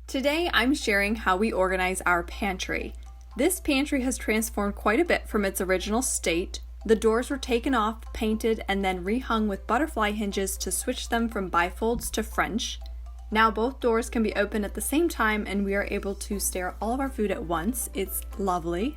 Today I'm sharing how we organize our pantry. This pantry has transformed quite a bit from its original state. The doors were taken off, painted, and then rehung with butterfly hinges to switch them from bifolds to French. Now both doors can be opened at the same time and we are able to stare at all of our food at once. It's lovely.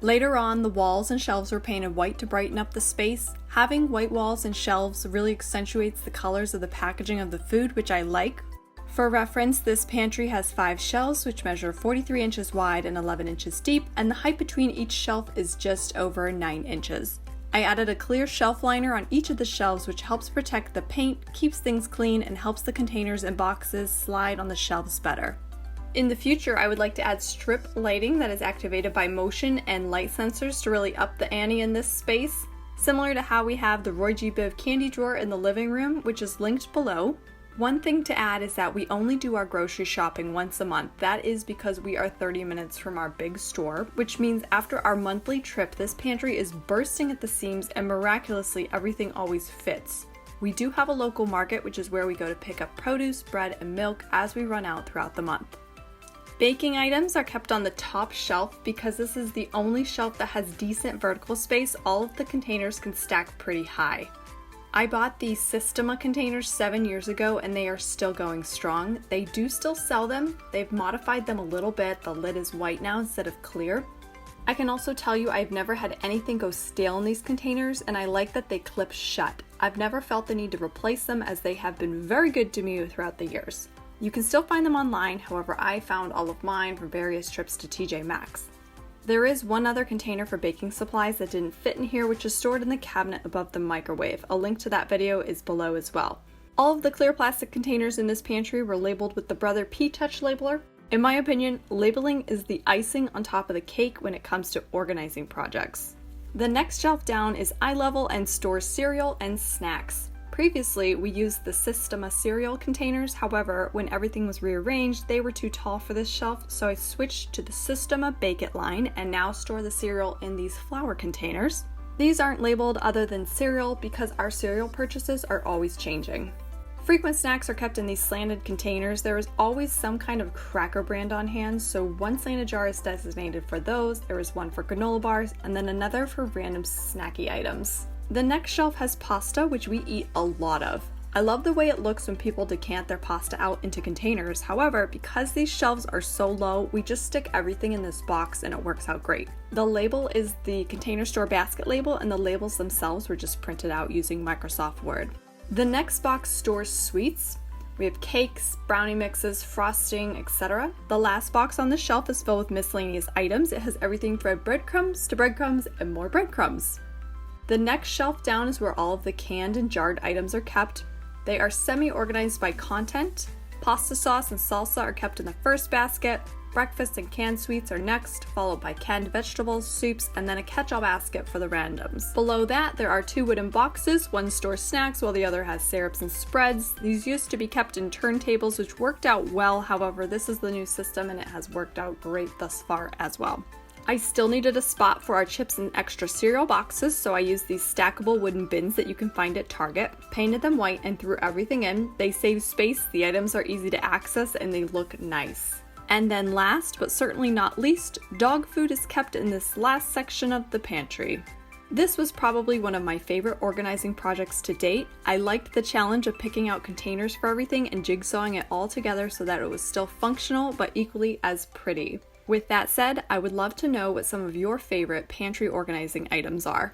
Later on, the walls and shelves were painted white to brighten up the space. Having white walls and shelves really accentuates the colors of the packaging of the food, which I like. For reference, this pantry has 5 shelves which measure 43 inches wide and 11 inches deep, and the height between each shelf is just over 9 inches. I added a clear shelf liner on each of the shelves which helps protect the paint, keeps things clean, and helps the containers and boxes slide on the shelves better. In the future, I would like to add strip lighting that is activated by motion and light sensors to really up the ante in this space, similar to how we have the Roy G. Biv candy drawer in the living room, which is linked below. One thing to add is that we only do our grocery shopping once a month. That is because we are 30 minutes from our big store, which means after our monthly trip, this pantry is bursting at the seams and miraculously everything always fits. We do have a local market, which is where we go to pick up produce, bread, and milk as we run out throughout the month. Baking items are kept on the top shelf because this is the only shelf that has decent vertical space. All of the containers can stack pretty high. I bought these Systema containers 7 years ago and they are still going strong. They do still sell them. They've modified them a little bit. The lid is white now instead of clear. I can also tell you I've never had anything go stale in these containers, and I like that they clip shut. I've never felt the need to replace them as they have been very good to me throughout the years. You can still find them online, however I found all of mine from various trips to TJ Maxx. There is one other container for baking supplies that didn't fit in here, which is stored in the cabinet above the microwave. A link to that video is below as well. All of the clear plastic containers in this pantry were labeled with the Brother P-Touch labeler. In my opinion, labeling is the icing on top of the cake when it comes to organizing projects. The next shelf down is eye level and stores cereal and snacks. Previously, we used the Systema cereal containers, however, when everything was rearranged, they were too tall for this shelf, so I switched to the Systema Bake It line and now store the cereal in these flour containers. These aren't labeled other than cereal because our cereal purchases are always changing. Frequent snacks are kept in these slanted containers. There is always some kind of cracker brand on hand, so one slanted jar is designated for those, there is one for granola bars, and then another for random snacky items. The next shelf has pasta, which we eat a lot of. I love the way it looks when people decant their pasta out into containers. However, because these shelves are so low, we just stick everything in this box and it works out great. The label is the Container Store basket label, and the labels themselves were just printed out using Microsoft Word. The next box stores sweets. We have cakes, brownie mixes, frosting, etc. The last box on the shelf is filled with miscellaneous items. It has everything from breadcrumbs to breadcrumbs and more breadcrumbs. The next shelf down is where all of the canned and jarred items are kept. They are semi-organized by content. Pasta sauce and salsa are kept in the first basket. Breakfast and canned sweets are next, followed by canned vegetables, soups, and then a catch-all basket for the randoms. Below that, there are 2 wooden boxes. One stores snacks while the other has syrups and spreads. These used to be kept in turntables, which worked out well. However, this is the new system and it has worked out great thus far as well. I still needed a spot for our chips and extra cereal boxes, so I used these stackable wooden bins that you can find at Target, painted them white, and threw everything in. They save space, the items are easy to access, and they look nice. And then last, but certainly not least, dog food is kept in this last section of the pantry. This was probably one of my favorite organizing projects to date. I liked the challenge of picking out containers for everything and jigsawing it all together so that it was still functional but equally as pretty. With that said, I would love to know what some of your favorite pantry organizing items are.